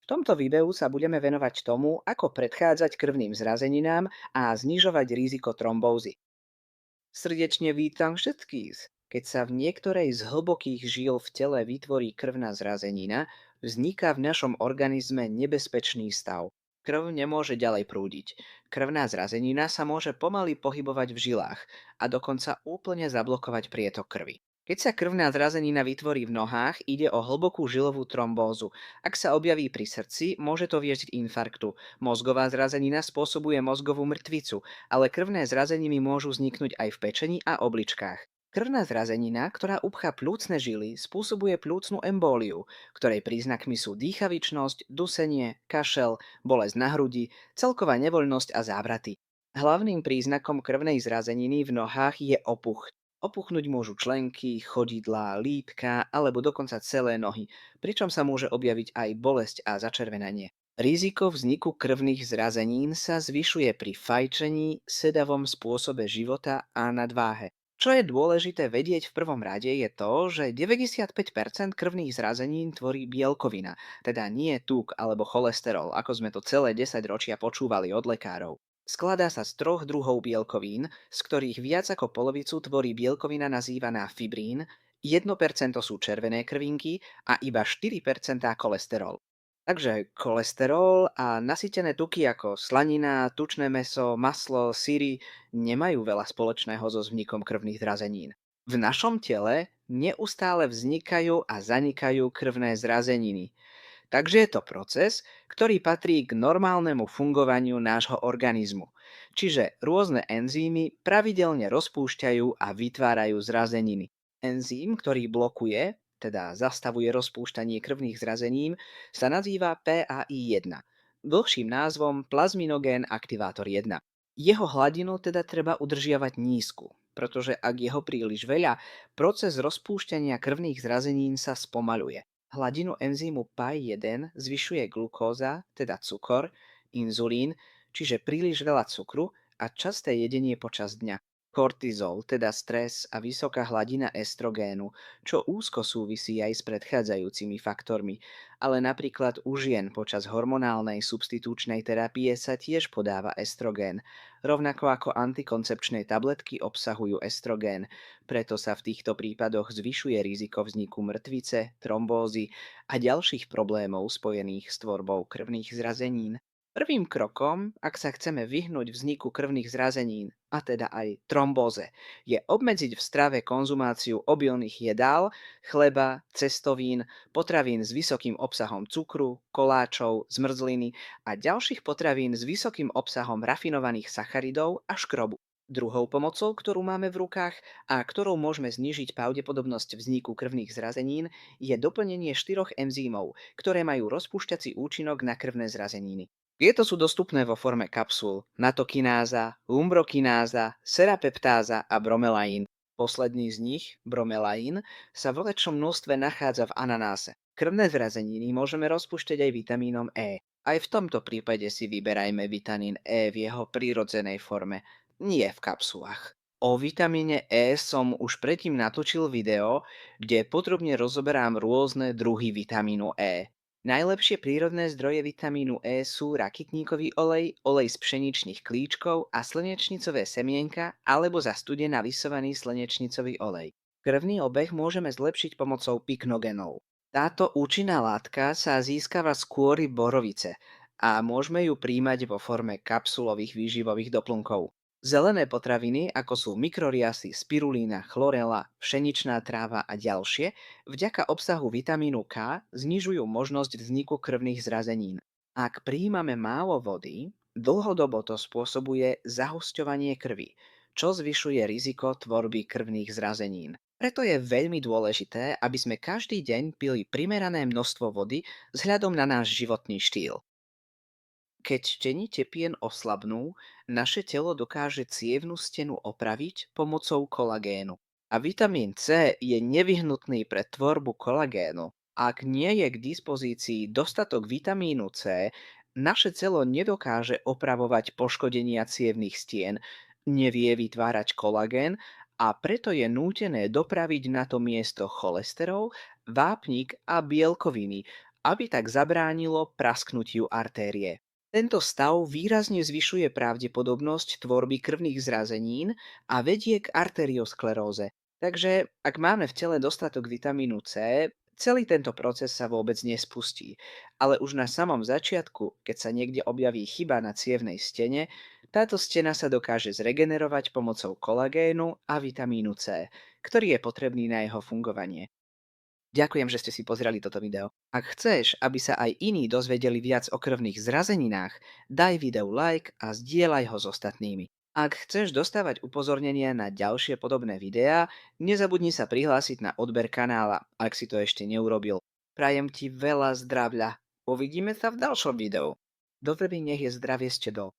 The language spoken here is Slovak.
tomto videu sa budeme venovať tomu, ako predchádzať krvným zrazeninám a znižovať riziko trombózy. Srdečne vítam všetkých. Keď sa v niektorej z hlbokých žíl v tele vytvorí krvná zrazenina, vzniká v našom organizme nebezpečný stav. Krv nemôže ďalej prúdiť. Krvná zrazenina sa môže pomaly pohybovať v žilách a dokonca úplne zablokovať prietok krvi. Keď sa krvná zrazenina vytvorí v nohách, ide o hlbokú žilovú trombózu. Ak sa objaví pri srdci, môže to viesť k infarktu. Mozgová zrazenina spôsobuje mozgovú mŕtvicu, ale krvné zrazeniny môžu vzniknúť aj v pečení a obličkách. Krvná zrazenina, ktorá upchá plúcne žily, spôsobuje plúcnu embóliu, ktorej príznakmi sú dýchavičnosť, dusenie, kašel, bolesť na hrudi, celková nevoľnosť a závraty. Hlavným príznakom krvnej zrazeniny v nohách je opuch. Opuchnúť môžu členky, chodidlá, lítka alebo dokonca celé nohy, pričom sa môže objaviť aj bolesť a začervenanie. Riziko vzniku krvných zrazenín sa zvyšuje pri fajčení, sedavom spôsobe života a nadváhe. Čo je dôležité vedieť v prvom rade je to, že 95% krvných zrazenín tvorí bielkovina, teda nie tuk alebo cholesterol, ako sme to celé 10 ročia počúvali od lekárov. Skladá sa z troch druhov bielkovín, z ktorých viac ako polovicu tvorí bielkovina nazývaná fibrín, 1% sú červené krvinky a iba 4% cholesterol. Takže cholesterol a nasýtené tuky ako slanina, tučné mäso, maslo, syry nemajú veľa spoločného so vznikom krvných zrazenín. V našom tele neustále vznikajú a zanikajú krvné zrazeniny. Takže je to proces, ktorý patrí k normálnemu fungovaniu nášho organizmu. Čiže rôzne enzymy pravidelne rozpúšťajú a vytvárajú zrazeniny. Enzym, ktorý blokuje, teda zastavuje rozpúšťanie krvných zrazenín, sa nazýva PAI1, dlhším názvom plazminogén aktivátor 1. Jeho hladinu teda treba udržiavať nízku, pretože ak je ho príliš veľa, proces rozpúšťania krvných zrazenín sa spomaľuje. Hladinu enzymu PAI1 zvyšuje glukóza, teda cukor, inzulín, čiže príliš veľa cukru a časté jedenie počas dňa. Kortizol, teda stres a vysoká hladina estrogénu, čo úzko súvisí aj s predchádzajúcimi faktormi. Ale napríklad u žien počas hormonálnej substitúčnej terapie sa tiež podáva estrogén, rovnako ako antikoncepčné tabletky obsahujú estrogén. Preto sa v týchto prípadoch zvyšuje riziko vzniku mŕtvice, trombózy a ďalších problémov spojených s tvorbou krvných zrazenín. Prvým krokom, ak sa chceme vyhnúť vzniku krvných zrazenín, a teda aj trombóze, je obmedziť v strave konzumáciu obilných jedál, chleba, cestovín, potravín s vysokým obsahom cukru, koláčov, zmrzliny a ďalších potravín s vysokým obsahom rafinovaných sacharidov a škrobu. Druhou pomocou, ktorú máme v rukách a ktorou môžeme znížiť pravdepodobnosť vzniku krvných zrazenín, je doplnenie 4 enzymov, ktoré majú rozpúšťací účinok na krvné zrazeniny. Tieto sú dostupné vo forme kapsul: natokináza, umbrokináza, serapeptáza a bromelain. Posledný z nich, bromelain, sa vo väčšom množstve nachádza v ananáse. Krvné zrazeniny môžeme rozpúšťať aj vitamínom E. Aj v tomto prípade si vyberajme vitamín E v jeho prírodzenej forme, nie v kapsulách. O vitamíne E som už predtým natočil video, kde podrobne rozoberám rôzne druhy vitamínu E. Najlepšie prírodné zdroje vitamínu E sú rakitníkový olej, olej z pšeničných klíčkov a slnečnicové semienka alebo zastudená lisovaný slnečnicový olej. Krvný obeh môžeme zlepšiť pomocou piknogenov. Táto účinná látka sa získava z kôry borovice a môžeme ju príjmať vo forme kapsulových výživových doplnkov. Zelené potraviny, ako sú mikroriasy, spirulína, chlorela, pšeničná tráva a ďalšie, vďaka obsahu vitamínu K znižujú možnosť vzniku krvných zrazenín. Ak prijímame málo vody, dlhodobo to spôsobuje zahusťovanie krvi, čo zvyšuje riziko tvorby krvných zrazenín. Preto je veľmi dôležité, aby sme každý deň pili primerané množstvo vody vzhľadom na náš životný štýl. Keď štení tepien oslabnú, naše telo dokáže cievnu stenu opraviť pomocou kolagénu. A vitamín C je nevyhnutný pre tvorbu kolagénu. Ak nie je k dispozícii dostatok vitamínu C, naše telo nedokáže opravovať poškodenia cievnych stien, nevie vytvárať kolagén a preto je nútené dopraviť na to miesto cholesterol, vápnik a bielkoviny, aby tak zabránilo prasknutiu artérie. Tento stav výrazne zvyšuje pravdepodobnosť tvorby krvných zrazenín a vedie k arterioskleróze. Takže ak máme v tele dostatok vitamínu C, celý tento proces sa vôbec nespustí. Ale už na samom začiatku, keď sa niekde objaví chyba na cievnej stene, táto stena sa dokáže zregenerovať pomocou kolagénu a vitamínu C, ktorý je potrebný na jeho fungovanie. Ďakujem, že ste si pozreli toto video. Ak chceš, aby sa aj iní dozvedeli viac o krvných zrazeninách, daj videu like a zdieľaj ho s ostatnými. Ak chceš dostávať upozornenia na ďalšie podobné videá, nezabudni sa prihlásiť na odber kanála, ak si to ešte neurobil. Prajem ti veľa zdravia. Uvidíme sa v ďalšom videu. Dovrby nech je zdravie s tebou.